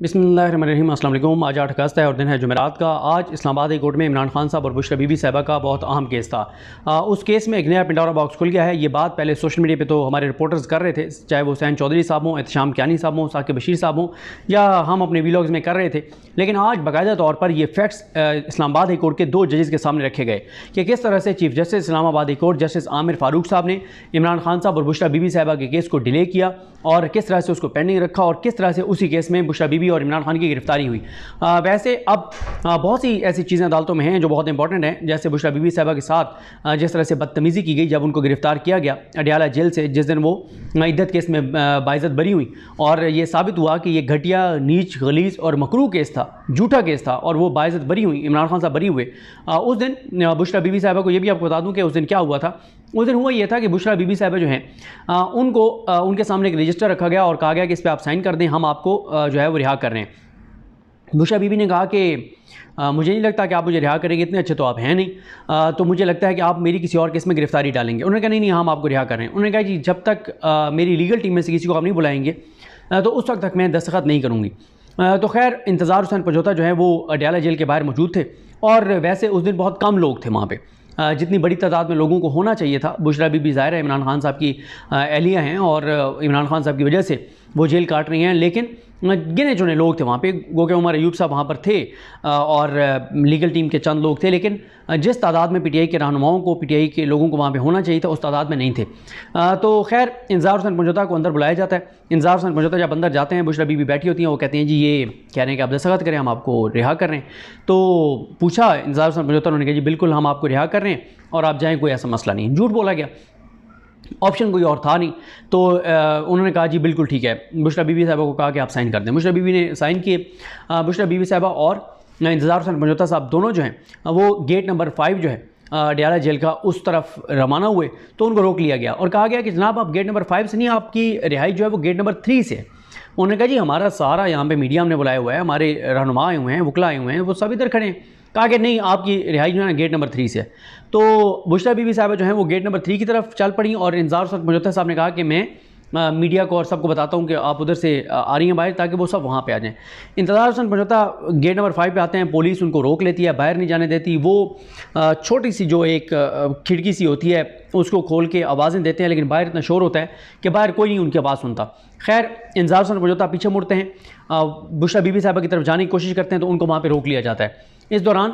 बिस्मिल्लाहिर्रहमानिर्रहीम। अस्सलाम वालेकुम। आज 8 अगस्त है और दिन है जुमेरात का। आज इस्लामाबाद हाई कोर्ट में इमरान खान साहब और बुशरा बीबी साहिबा का बहुत अहम केस था। उस केस में एक नया पिंडोरा बॉक्स खुल गया है। ये बात पहले सोशल मीडिया पे तो हमारे रिपोर्टर्स कर रहे थे, चाहे वो हुसैन चौधरी साहब हों, एहतशाम कियानी साहब हों, साकिब बशीर साहब हों, या हम अपने वीलॉग्स में कर रहे थे। लेकिन आज बाकायदा तौर पर ये फैक्ट्स इस्लामाबाद हाई कोर्ट के 2 जजेस के सामने रखे गए कि किस तरह से chief justice Islamabad high court justice Aamir Farooq साहब ने इमरान खान साहब और बुशरा बीबी साहिबा के केस को डिले किया और किस तरह से उसको पेंडिंग रखा और किस तरह से उसी केस में बुशरा बीबी और इमरान खान की गिरफ्तारी हुई। वैसे अब बहुत सी ऐसी चीज़ें अदालतों में हैं जो बहुत इंपॉर्टेंट हैं, जैसे बुशरा बीबी साहिबा के साथ जिस तरह से बदतमीज़ी की गई जब उनको गिरफ्तार किया गया अडियाला जेल से, जिस दिन वो इद्दत केस में बाइज्जत बरी हुई और ये साबित हुआ कि ये घटिया, नीच, गलीज़ और मकरूह केस था, झूठा केस था और वो बाइज्जत बरी हुई, इमरान खान साहब बरी हुए। उस दिन बुशरा बीबी साहिबा को ये भी आपको बता दूं कि उस दिन क्या हुआ था। उस दिन हुआ ये था कि बुशरा बीबी साहिबा जो हैं उनको उनके सामने एक रजिस्टर रखा गया और कहा गया कि इस पर आप साइन कर दें, हम आपको जो है वो रिहा कर रहे हैं। बुशरा बीबी ने कहा कि मुझे नहीं लगता कि आप मुझे रिहा करेंगे, इतने अच्छे तो आप हैं नहीं, तो मुझे लगता है कि आप मेरी किसी और केस में गिरफ्तारी डालेंगे। उन्होंने कहा नहीं, हम आपको रिहा कर रहे हैं। उन्होंने कहा जी जब तक मेरी लीगल टीम में से किसी को आप नहीं बुलाएंगे तो उस वक्त तक मैं दस्तखत नहीं करूँगी। तो खैर इंतज़ार हुसैन पजोता जो है वो अडियाला जेल के बाहर मौजूद थे और वैसे उस दिन बहुत कम लोग थे वहाँ पर, जितनी बड़ी तादाद में लोगों को होना चाहिए था। बुशरा बीबी ज़ाहिर है इमरान खान साहब की एहलिया हैं और इमरान खान साहब की वजह से वो जेल काट रही हैं, लेकिन गिने चुने लोग थे वहाँ पे। गो के उमर अयूब साहब वहाँ पर थे और लीगल टीम के चंद लोग थे, लेकिन जिस तादाद में पीटीआई के रहनुमाओं को, पीटीआई के लोगों को वहाँ पे होना चाहिए था उस तादाद में नहीं थे। तो खैर इंतज़ार हुसैन पजोता को अंदर बुलाया जाता है। इंतज़ार हुसैन पजोता जब अंदर जाते हैं, बुशरा बीबी बैठी होती हैं, वो कहते हैं जी ये कह रहे हैं कि आप दस्तखत करें, हम आपको रिहा कर रहे हैं। तो पूछा इंतज़ार हुसैन पजोता, उन्होंने कहा जी बिल्कुल हम आपको रिहा कर रहे हैं और आप जाएँ, कोई ऐसा मसला नहीं। झूठ बोला गया, ऑप्शन कोई और था नहीं। तो उन्होंने कहा जी बिल्कुल ठीक है। बुशरा बीबी साहिबा को कहा कि आप साइन कर दें। बुशरा बीबी ने साइन किए। बुशरा बीबी साहिबा और इंतज़ार हुसैन पजोता साहब दोनों जो हैं वो गेट नंबर 5 जो है अडियाला जेल का उस तरफ रवाना हुए। तो उनको रोक लिया गया और कहा गया कि जनाब आप गेट नंबर 5 से नहीं, आपकी रिहाई जो है वो गेट नंबर 3 से है। उन्होंने कहा जी हमारा सारा यहाँ पे मीडिया हमने बुलाया हुआ है, हमारे रहनुमा आए हुए हैं, वकला आए हुए हैं, वो सब इधर खड़े हैं। कहा कि नहीं, आपकी रिहाई जो है ना गेट नंबर 3 से है। तो बुशरा बीबी साहिबा जो है वो गेट नंबर 3 की तरफ चल पड़ी और इंतज़ार हुसैन पजोता साहब ने कहा कि मैं मीडिया को और सबको बताता हूँ कि आप उधर से आ रही हैं बाहर, ताकि वो सब वहाँ पे आ जाएं। इंतज़ार हुसैन पजोता गेट नंबर 5 पे आते हैं, पुलिस उनको रोक लेती है, बाहर नहीं जाने देती। वो छोटी सी जो एक खिड़की सी होती है उसको खोल के आवाज़ें देते हैं, लेकिन बाहर इतना शोर होता है कि बाहर कोई नहीं उनकी आवाज़ सुनता। खैर इंतज़ार हुसैन पजोता पीछे मुड़ते हैं, बुशरा बीबी साहिबा की तरफ जाने की कोशिश करते हैं, तो उनको वहाँ पर रोक लिया जाता है। इस दौरान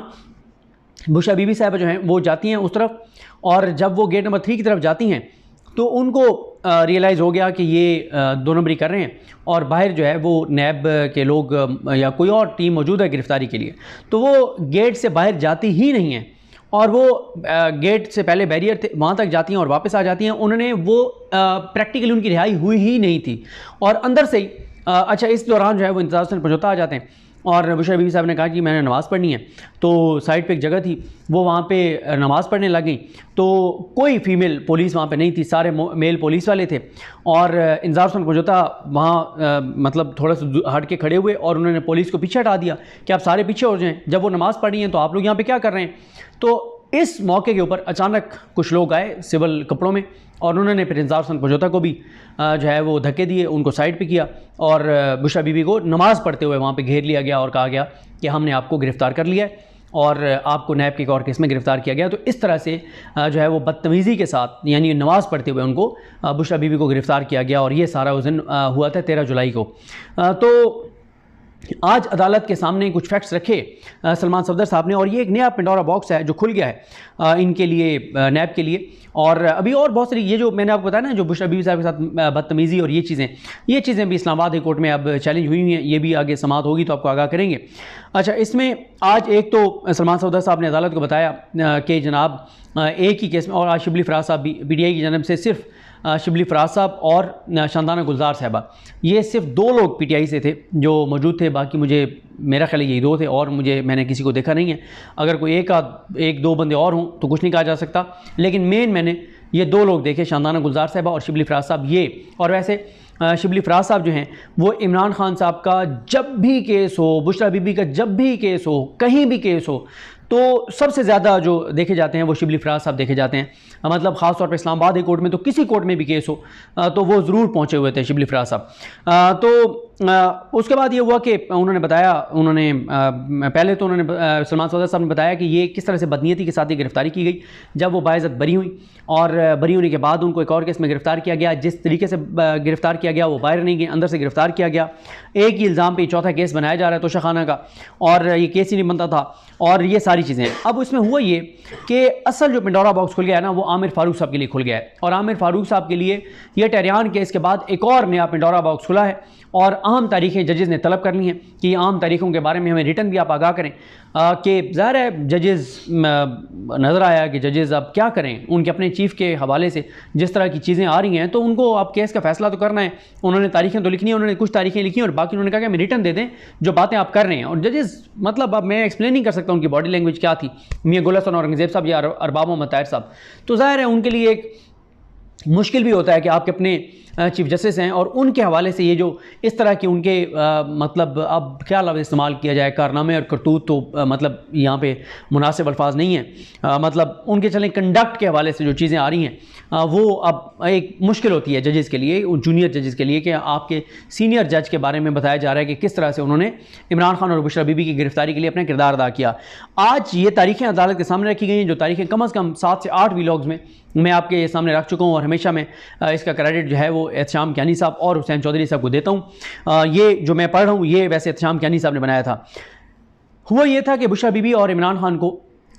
बुशरा बीबी साहिबा जो हैं वो जाती हैं उस तरफ, और जब वो गेट नंबर 3 की तरफ जाती हैं तो उनको रियलाइज़ हो गया कि ये 2 नंबरी कर रहे हैं और बाहर जो है वो नैब के लोग या कोई और टीम मौजूद है गिरफ्तारी के लिए। तो वो गेट से बाहर जाती ही नहीं हैं और वो गेट से पहले बैरियर थे वहाँ तक जाती हैं और वापस आ जाती हैं। उन्होंने वो प्रैक्टिकली उनकी रिहाई हुई ही नहीं थी और अंदर से ही अच्छा इस दौरान जो है वो इंतज़ार हुसैन पजोता आ जाते हैं और बुशरा बीबी साहब ने कहा कि मैंने नमाज़ पढ़नी है। तो साइड पे एक जगह थी, वो वहाँ पे नमाज़ पढ़ने लग गई। तो कोई फ़ीमेल पुलिस वहाँ पे नहीं थी, सारे मेल पुलिस वाले थे और इंतज़ार हुसैन पजोता वहाँ मतलब थोड़ा सा हट के खड़े हुए और उन्होंने पुलिस को पीछे हटा दिया कि आप सारे पीछे हो जाएँ, जब वो नमाज़ पढ़ रही हैं तो आप लोग यहाँ पर क्या कर रहे हैं। तो इस मौके के ऊपर अचानक कुछ लोग आए सिविल कपड़ों में और उन्होंने फिर इंतज़ार हुसैन पजोता को भी जो है वो धक्के दिए, उनको साइड पे किया और बुशरा बीबी को नमाज़ पढ़ते हुए वहाँ पे घेर लिया गया और कहा गया कि हमने आपको गिरफ़्तार कर लिया है और आपको नैब के एक और केस में गिरफ़्तार किया गया। तो इस तरह से जो है वो बदतमीज़ी के साथ यानी नमाज़ पढ़ते हुए उनको बुशरा बीबी को गिरफ़्तार किया गया और ये सारा उस दिन हुआ था 13 जुलाई को। तो आज अदालत के सामने कुछ फैक्ट्स रखे सलमान सफदर साहब ने और ये एक नया पिंडोरा बॉक्स है जो खुल गया है इनके लिए, नैब के लिए। और अभी और बहुत सारी ये जो मैंने आपको बताया ना, जो बुशरा बीबी साहब के साथ बदतमीज़ी और ये चीज़ें भी इस्लामाबाद हाई कोर्ट में अब चैलेंज हुई हैं। ये भी आगे समाअत होगी तो आपको आगाह करेंगे। अच्छा, इसमें आज एक तो सलमान सफदर साहब ने अदालत को बताया कि जनाब एक ही केस में, और आज शिबली फराज साहब भी पीटीआई की जानब से सिर्फ शिबली फराज साहब और शानदाना गुलजार साहबा, ये सिर्फ 2 लोग पीटीआई से थे जो मौजूद थे। बाकी मुझे मेरा ख्याल यही 2 थे और मैंने किसी को देखा नहीं है। अगर कोई एक दो बंदे और हों तो कुछ नहीं कहा जा सकता, लेकिन मेन मैंने ये 2 लोग देखे, शानदाना गुलजार साहबा और शिबली फराज साहब ये। और वैसे शिबली फराज साहब जो हैं वो इमरान खान साहब का जब भी केस हो, बुशरा बीबी का जब भी केस हो, कहीं भी केस हो, तो सबसे ज़्यादा जो देखे जाते हैं वो शिबली फराज साहब देखे जाते हैं। मतलब ख़ास तौर पे इस्लामाबाद हाई कोर्ट में तो किसी कोर्ट में भी केस हो तो वो ज़रूर पहुँचे हुए थे शिबली फराज साहब। तो उसके बाद ये हुआ कि उन्होंने बताया, पहले तो उन्होंने सलमान सफदर साहब ने बताया कि ये किस तरह से बदनीयती के साथ ये गिरफ्तारी की गई जब वो बाइज़्ज़त बरी हुई, और बरी होने के बाद उनको एक और केस में गिरफ्तार किया गया। जिस तरीके से गिरफ्तार किया गया वो बाहर नहीं गए, अंदर से गिरफ्तार किया गया। एक ही इल्ज़ाम पे चौथा केस बनाया जा रहा है तोशाखाना का, और ये केस ही नहीं बनता था, और ये सारी चीज़ें। अब इसमें हुआ ये कि असल जो पेंडोरा बॉक्स खुल गया है ना, वो आमिर फारूक साहब के लिए खुल गया है, और आमिर फारूक साहब के लिए ये टेहरान केस के बाद एक और नया पेंडोरा बॉक्स खुला है, और अहम तारीखें जजेज़ ने तलब कर ली हैं कि अहम तारीखों के बारे में हमें रिटर्न भी आप आगाह करें, कि ज़ाहिर है जजेज़ नज़र आया कि जजेज़ अब क्या करें, उनके अपने चीफ़ के हवाले से जिस तरह की चीज़ें आ रही हैं तो उनको अब केस का फ़ैसला तो करना है। उन्होंने तारीखें तो लिखनी है, उन्होंने कुछ तारीखें लिखी और बाकी उन्होंने कहा कि हमें रिटर्न दे दें जो बातें आप कर रहे हैं। और जजेज़ मतलब अब मैं एक्सप्लेन नहीं कर सकता उनकी बॉडी लैंग्वेज क्या थी, मियां गुल हसन औरंगज़ेब साहब या अरबाब मोहम्मद ताहिर साहब, तो ज़ाहिर है उनके लिए एक मुश्किल भी होता है कि आपके अपने चीफ जस्टिस हैं, और उनके हवाले से ये जो इस तरह की उनके मतलब अब क्या लफ्ज़ इस्तेमाल किया जाए, कारनामे और करतूत तो मतलब यहाँ पे मुनासिब अल्फाज नहीं है, मतलब उनके चलें कंडक्ट के हवाले से जो चीज़ें आ रही हैं वो अब एक मुश्किल होती है जजेज़ के लिए, जूनियर जजेज़ के लिए, कि आपके सीनियर जज के बारे में बताया जा रहा है कि किस तरह से उन्होंने इमरान खान और बुशरा बीबी की गिरफ्तारी के लिए अपना किरदार अदा किया। आज ये तारीखें अदालत के सामने रखी गई हैं, जो तारीखें कम अज़ कम 7 से 8 वीलॉग्स में मैं आपके सामने रख चुका हूँ, और हमेशा मैं इसका क्रेडिट जो है वो एहतशाम कियानी साहब और हुसैन चौधरी साहब को देता हूँ। ये जो मैं पढ़ रहा हूँ ये वैसे एहतशाम कियानी साहब ने बनाया था। हुआ ये था कि बुशरा बीबी और इमरान खान को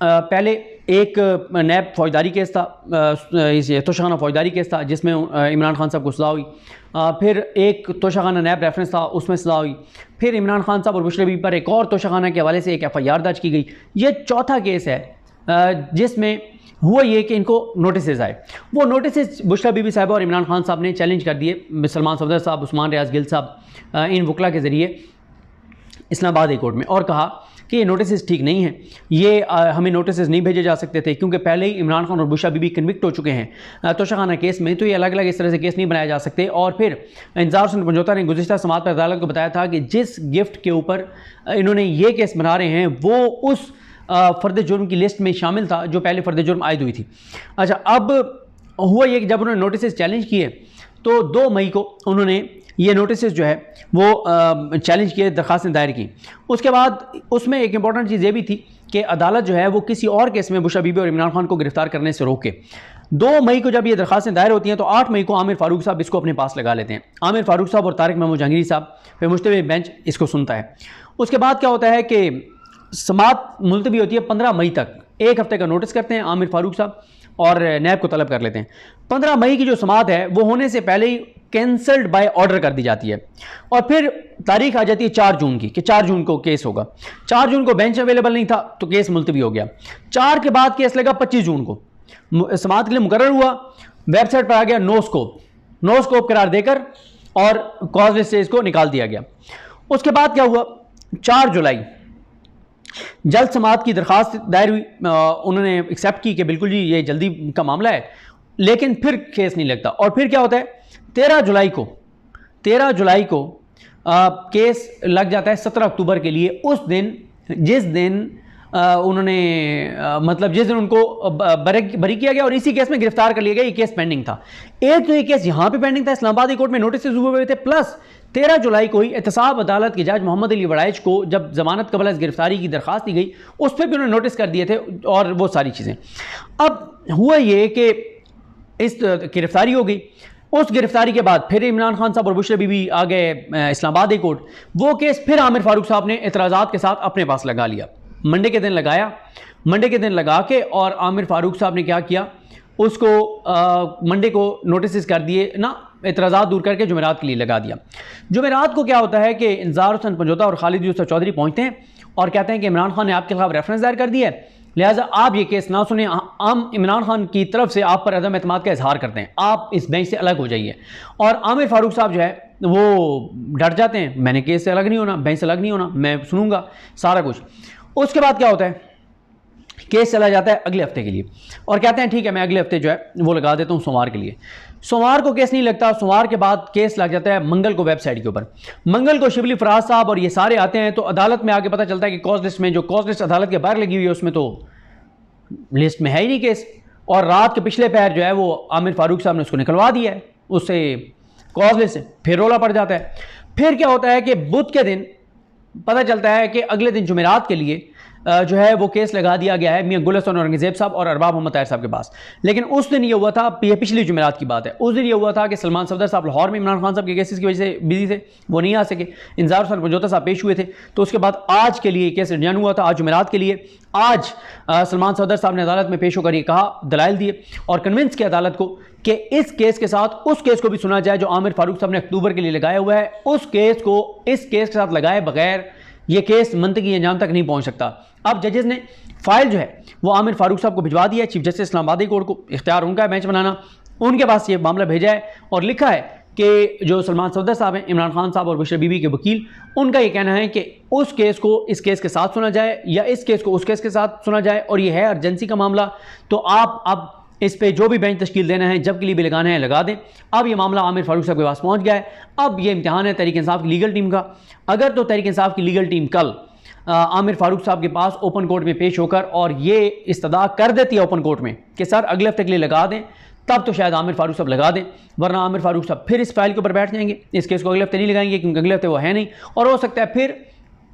पहले एक नैब फौजदारी केस था, तोशाखाना फौजदारी केस था जिसमें इमरान खान साहब को सज़ा हुई, फिर एक तोशाखाना नैब रेफरेंस था उसमें सज़ा हुई, फिर इमरान खान साहब और बुशरा बीबी पर एक और तोशाखाना के हवाले से एक FIR दर्ज की गई। ये चौथा केस है जिसमें हुआ ये कि इनको नोटिस आए। वो नोटिस बुशरा बीबी साहब और इमरान खान साहब ने चैलेंज कर दिए, सलमान सफदर साहब, उस्मान रियाज गिल साहब, इन वकला के ज़रिए इस्लामाबाद हाई कोर्ट में, और कहा कि ये नोटिस ठीक नहीं है, ये हमें नोटिस नहीं भेजे जा सकते थे क्योंकि पहले ही इमरान खान और बुशरा बीबी कन्विक्ट हो चुके हैं तोशाखाना केस में, तो ये अलग अलग इस तरह से केस नहीं बनाए जा सकते। और फिर इंतज़ार हुसैन पंजोता ने गुज़िश्ता समात पर अदालत को बताया था कि जिस गिफ्ट के ऊपर इन्होंने ये केस बना रहे हैं वो उस फ़र्द जुर्म की लिस्ट में शामिल था जो पहले फ़र्द जुर्म आयद हुई थी। अच्छा, अब हुआ ये कि जब उन्होंने नोटिस चैलेंज किए तो 2 मई को उन्होंने ये नोटिस जो है वो चैलेंज किए, दरख्वास्तें दायर की। उसके बाद उसमें एक इंपॉर्टेंट चीज़ ये भी थी कि अदालत जो है वो किसी और केस में बुशरा बीबी और इमरान खान को गिरफ्तार करने से रोके। 2 मई को जब ये दरख्वास्तें दायर होती हैं तो 8 मई को आमिर फारूक साहब इसको अपने पास लगा लेते हैं। आमिर फारूक साहब और तारिक महमूद जहांगीरी साहब पे मुश्तमिल बेंच इसको सुनता है। उसके बाद क्या होता है कि समात मुलतवी होती है 15 मई तक, 1 हफ्ते का नोटिस करते हैं आमिर फारूक साहब और नैब को तलब कर लेते हैं। 15 मई की जो समात है वो होने से पहले ही कैंसल्ड बाय ऑर्डर कर दी जाती है, और फिर तारीख आ जाती है 4 जून की कि 4 जून को केस होगा। 4 जून को बेंच अवेलेबल नहीं था तो केस मुलतवी हो गया। 4 के बाद केस लगा 25 जून को, समात के लिए मुकर्रर हुआ, वेबसाइट पर आ गया नो स्कोप करार देकर और कॉज लिस्ट से इसको निकाल दिया गया। उसके बाद क्या हुआ, 4 जुलाई जल्द समात की दरख्वास्त दायर हुई, उन्होंने एक्सेप्ट की कि बिल्कुल जी ये जल्दी का मामला है, लेकिन फिर केस नहीं लगता। और फिर क्या होता है, 13 जुलाई को केस लग जाता है 17 अक्टूबर के लिए, उस दिन जिस दिन उन्होंने मतलब जिस दिन उनको बरी किया गया और इसी केस में गिरफ्तार कर लिया गया। ये केस पेंडिंग था, एक तो ये केस यहाँ पे पेंडिंग था, इस्लामाबाद कोर्ट में नोटिस हुए हुए थे, प्लस 13 जुलाई को ही एहतसाब अदालत के जज मोहम्मद अली वड़ाइच को जब जमानत कबल गिरफ्तारी की दरख्वास्त दी गई उस पर भी उन्होंने नोटिस कर दिए थे और वो सारी चीज़ें। अब हुआ ये कि इस गिरफ्तारी हो गई, उस गिरफ्तारी के बाद फिर इमरान खान साहब और बुशरा बीबी आ गए इस्लामाबाद हाई कोर्ट। वो केस फिर आमिर फारूक साहब ने एतराज़ात के साथ अपने पास लगा लिया, मंडे के दिन लगाया, मंडे के दिन लगा के और आमिर फारूक साहब ने क्या किया, उसको मंडे को नोटिस कर दिए ना, एतराज़ात दूर करके जुमेरात के लिए लगा दिया। जुमेरात को क्या होता है कि इंतज़ार हुसैन पंजोता और खालिद यूसुफ चौधरी पहुँचते हैं और कहते हैं कि इमरान खान ने आपके खिलाफ रेफरेंस दायर कर दिया है, लिहाजा आप ये केस ना सुने, हम इमरान खान की तरफ से आप पर अदम एतमाद का इजहार करते हैं, आप इस बेंच से अलग हो जाइए। और आमिर फारूक साहब जो है वो डट जाते हैं, मैंने केस से अलग नहीं होना, बेंच से अलग नहीं होना, मैं सुनूंगा सारा कुछ। उसके बाद क्या होता है, केस चला जाता है अगले हफ्ते के लिए और कहते हैं ठीक है मैं अगले हफ्ते जो है वो लगा देता हूँ सोमवार के लिए। सोमवार को केस नहीं लगता, सोमवार के बाद केस लग जाता है मंगल को वेबसाइट के ऊपर। मंगल को शिबली फराज साहब और ये सारे आते हैं तो अदालत में आके पता चलता है कि कॉज लिस्ट में, जो कॉज लिस्ट अदालत के बाहर लगी हुई है उसमें तो लिस्ट में है ही नहीं केस, और रात के पिछले पैर जो है वो आमिर फारूक साहब ने उसको निकलवा दिया है उससे कॉज लिस्ट से। फिर रोला पड़ जाता है, फिर क्या होता है कि बुध के दिन पता चलता है कि अगले दिन जुमेरात के लिए जो है वो केस लगा दिया गया है मियां गुल हसन औरंगजेब साहब और अरबाब मोहम्मद ताहिर साहब के पास। लेकिन उस दिन ये हुआ था, ये पिछली जुमेरात की बात है, उस दिन ये हुआ था कि सलमान सफदर साहब लाहौर में इमरान खान साहब के केसेस की वजह से बिजी थे, वो नहीं आ सके। इंतजार हुसैन पंजोता साहब पेश हुए थे, तो उसके बाद आज के लिए केस रिजन हुआ था, आज जुमेरात के लिए। आज सलमान सफदर साहब ने अदालत में पेश होकर ये कहा, दलाइल दिए और कन्विंस किया अदालत को कि इस केस के साथ उस केस को भी सुना जाए जो आमिर फारूक साहब ने अक्टूबर के लिए लगाया हुआ है। उस केस को इस केस के साथ लगाए बगैर ये केस मंतकी अंजाम तक नहीं पहुंच सकता। अब जजेस ने फाइल जो है वो आमिर फारूक साहब को भिजवा दिया है, चीफ जस्टिस इस्लामाबादी कोर्ट को, इख्तियार उनका है बेंच बनाना, उनके पास ये मामला भेजा है और लिखा है कि जो सलमान सफदर साहब हैं, इमरान खान साहब और बुशरा बीबी के वकील, उनका ये कहना है कि उस केस को इस केस के साथ सुना जाए या इस केस को उस केस के साथ सुना जाए, और ये है अर्जेंसी का मामला, तो आप अब इस पे जो भी बेंच तश्कील देना है, जब के लिए भी लगाना है लगा दें। अब ये मामला आमिर फारूक साहब के पास पहुंच गया है। अब ये इम्तिहान है तहरीक इंसाफ की लीगल टीम का। अगर तो तहरीक इंसाफ की लीगल टीम कल आमिर फारूक साहब के पास ओपन कोर्ट में पेश होकर और ये इस्तदा कर देती है ओपन कोर्ट में कि सर अगले हफ्ते के लिए लगा दें, तब तो शायद आमिर फारूक साहब लगा दें, वरना आमिर फारूक साहब फिर इस फाइल के ऊपर बैठ जाएंगे, इस केस को अगले हफ्ते नहीं लगाएंगे क्योंकि अगले हफ्ते वो है नहीं, और हो सकता है फिर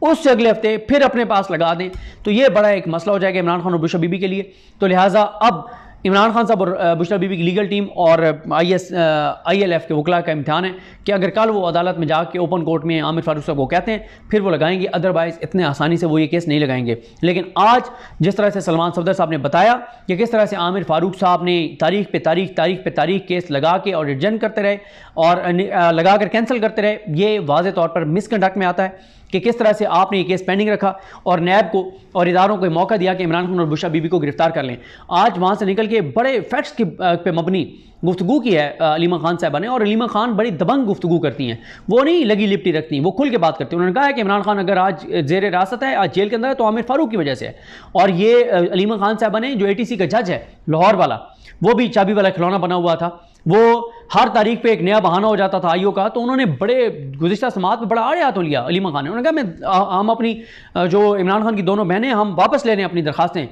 उससे अगले हफ्ते फिर अपने पास लगा दें। तो ये बड़ा एक मसला हो जाएगा इमरान खान और बुशरा बीबी के लिए। तो लिहाजा अब इमरान खान साहब और बुशरा बीबी की लीगल टीम और ILF के वकला का इम्तिहान है कि अगर कल वो अदालत में जाके ओपन कोर्ट में आमिर फारूक साहब को कहते हैं फिर वो लगाएंगे, अदरवाइज़ इतने आसानी से वो ये केस नहीं लगाएंगे। लेकिन आज जिस तरह से सलमान सफदर साहब ने बताया कि किस तरह से आमिर फारूक साहब ने तारीख पे तारीख केस लगा के और रिजन करते रहे और लगा कर कैंसिल करते रहे, ये वाज़े तौर पर मिसकंडक्ट में आता है कि किस तरह से आपने ये केस पेंडिंग रखा और नैब को और इदारों को मौका दिया कि इमरान खान और बुशरा बीबी को गिरफ्तार कर लें। आज वहाँ से निकल के बड़े फैक्ट्स पे मबनी गुफ्तगू की है अलीमा खान साहबा ने, और अलीमा खान बड़ी दबंग गुफ्तगू करती हैं, वो नहीं लगी लिपटी रखती, वो खुल के बात करती हैं। उन्होंने कहा है कि इमरान खान अगर आज जेर रासत है, आज जेल के अंदर है, तो आमिर फारूक की वजह से है। और ये अलीमा खान साहबा ने, जो ATC का जज है लाहौर वाला, वो भी चाबी वाला खिलौना बना हुआ था, वो हर तारीख पे एक नया बहाना हो जाता था आईओ का, तो उन्होंने बड़े गुज़िश्ता समात में बड़ा आड़े हाथों लिया अलीमा खान ने। उन्होंने कहा हम अपनी जो इमरान खान की दोनों बहनें, हम वापस ले लें अपनी दरखास्तें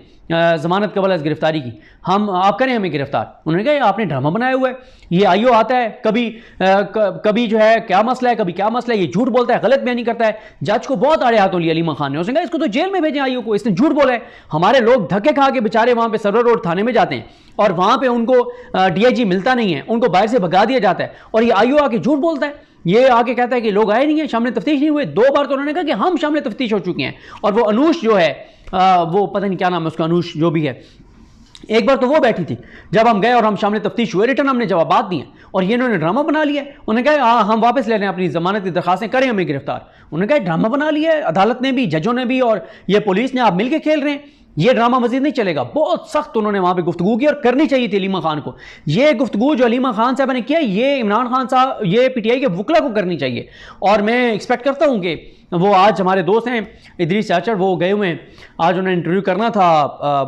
ज़मानत कबल अज़ गिरफ्तारी की, हम आप करें हमें गिरफ्तार। उन्होंने कहा आपने ड्रामा बनाया हुआ है, ये आईओ आता है कभी जो है क्या मसला है, कभी क्या मसला है, ये झूठ बोलता है, गलत बयानी करता है। जज को बहुत आड़े हाथों लिया अलीमा खान ने। उसने कहा इसको तो जेल में भेजें आईओ को, इसने झूठ बोला है। हमारे लोग धक्के खा के बेचारे वहाँ पे सर्वर रोड थाने में जाते हैं और वहाँ पे उनको DIG मिलता नहीं है, उनको बाहर से भगा दिया जाता है, और ये आईओ आके झूठ बोलता है। ये आके कहता है कि लोग आए नहीं है, शामिल तफ्तीश नहीं हुए। 2 बार तो उन्होंने कहा कि हम शामिल तफ्तीश हो चुके हैं, और वो अनूश जो है वो पता नहीं क्या नाम है उसका, अनूश जो भी है, एक बार तो वो बैठी थी जब हम गए और हम शामिल तफ्तीश हुए, रिटर्न हमने जवाब दिए, और ये इन्होंने ड्रामा बना लिया। उन्होंने कहा हम वापस ले लें अपनी जमानत की दरखास्तें, करें हमें गिरफ्तार। उन्होंने कहा ड्रामा बना लिया है, अदालत ने भी, जजों ने भी और ये पुलिस ने, आप मिलकर खेल रहे हैं, ये ड्रामा मजीद नहीं चलेगा। बहुत सख्त उन्होंने वहां पे गुफ्तगू की, और करनी चाहिए थी अलीमा खान को। ये गुफ्तगू जो अलीमा खान साहब ने किया, ये इमरान खान साहब, ये PTI के वकला को करनी चाहिए। और मैं एक्सपेक्ट करता हूं कि वो आज हमारे दोस्त हैं इदरीस चाचड़, वो गए हुए हैं, आज उन्हें इंटरव्यू करना था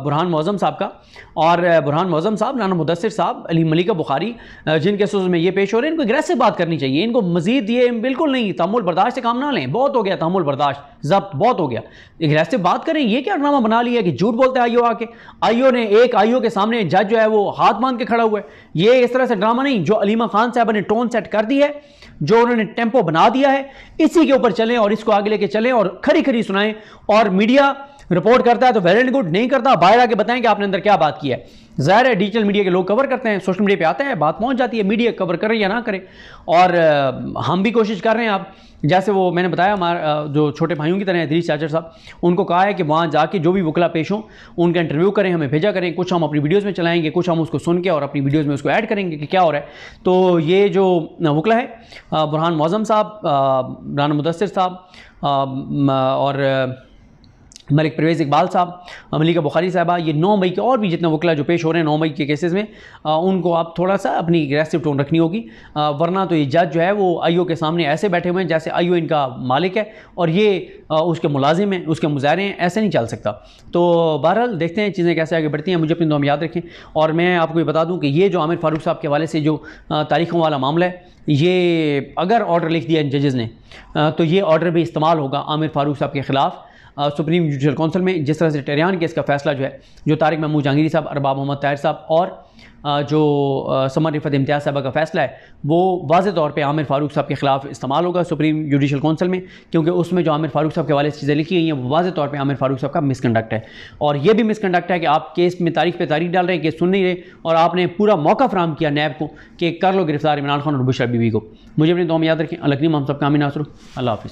बुरहान मौज़म साहब का, और बुरहान मौज़म साहब, राना मुदस्सिर साहब, अली मलिका बुखारी, जिन केसेस में ये पेश हो रहे हैं, इनको एग्रेसिव बात करनी चाहिए। इनको मजीद ये बिल्कुल नहीं, तहम्मुल बर्दाश्त से काम ना लें, बहुत हो गया तहम्मुल बर्दाश्त, जब्त बहुत हो गया, एग्रेसिव बात करें। ये क्या ड्रामा बना लिया कि झूठ बोलते हैं आईओ आके, आईओ ने एक आईओ के सामने जज जो है वो हाथ बांध के खड़ा हुआ है। ये इस तरह से ड्रामा नहीं, जो अलीमा खान साहब ने टोन सेट कर दी है, जो उन्होंने टेम्पो बना दिया है, इसी के ऊपर चलें और इसको आगे लेके चलें और खरी खरी सुनाएं। और मीडिया रिपोर्ट करता है तो वेल एंड गुड, नहीं करता बाहर आके बताएं कि आपने अंदर क्या बात की है। ज़ाहिर है डिजिटल मीडिया के लोग कवर करते हैं, सोशल मीडिया पे आता है, बात पहुंच जाती है, मीडिया कवर करें या ना करें। और हम भी कोशिश कर रहे हैं। आप जैसे वो मैंने बताया, हमारे जो छोटे भाइयों की तरह इदरीस चाचड़ साहब, उनको कहा है कि वहाँ जाके जो भी वकला पेश हों उनका इंटरव्यू करें, हमें भेजा करें, कुछ हम अपनी वीडियोज़ में चलाएंगे, कुछ हम उसको सुन के और अपनी वीडियोज़ में उसको ऐड करेंगे कि क्या हो रहा है। तो ये जो वकला है बुरहान मौज़म साहब, राना मुदस्सिर साहब और मलिक परवेज़ इकबाल साहब, मलिका बुखारी साहबा, ये 9 मई के और भी जितने वकला जो पेश हो रहे हैं 9 मई के केसेस में, उनको आप थोड़ा सा अपनी एग्रेसिव टोन रखनी होगी, वरना तो ये जज जो है वो आईओ के सामने ऐसे बैठे हुए हैं जैसे आईओ इनका मालिक है और ये उसके मुलाजिम हैं, उसके मुज़ाहिर हैं। ऐसे नहीं चल सकता। तो बहरहाल देखते हैं चीज़ें कैसे आगे बढ़ती हैं। मुझे अपनी दुआ में याद रखें। और मैं आपको ये बता दूँ कि ये जो आमिर फारूक साहब के हवाले से जो तारीखों वाला मामला है, ये अगर ऑर्डर लिख दिया जजेज़ ने तो ये ऑर्डर भी इस्तेमाल होगा आमिर फारूक साहब के ख़िलाफ़ सुप्रीम जुडिशल काउंसिल में। जिस तरह से टेरियान केस का फैसला जो है, जो तारिक महमूद जहांगीरी साहब, अरबाब मोहम्मद ताहिर साहब और जो समन रिफत इम्तियाज़ साहबा का फ़ैसला है वो वाज़े तौर पे आमिर फ़ारूक साहब के ख़िलाफ़ इस्तेमाल होगा सुप्रीम जुडिशल काउंसिल में, क्योंकि उसमें जो आमिर फ़ारूक साहब के हवाले से चीज़ें लिखी गई हैं वो वाज़े तौर पे आमिर फ़ारूक साहब का मिसकंडक्ट है। और ये भी मिसकंडक्ट है कि आप केस में तारीख पे तारीख डाल रहे हैं, केस सुन नहीं रहे, और आपने पूरा मौका फराहम किया नैब को कि कर लो गिरफ्तार इमरान खान और बुशरा बीबी को। मुझे अपनी दुआ में याद रखें। अल्लाह करीम हम सब का आमीन। अल्लाह हाफ़िज़।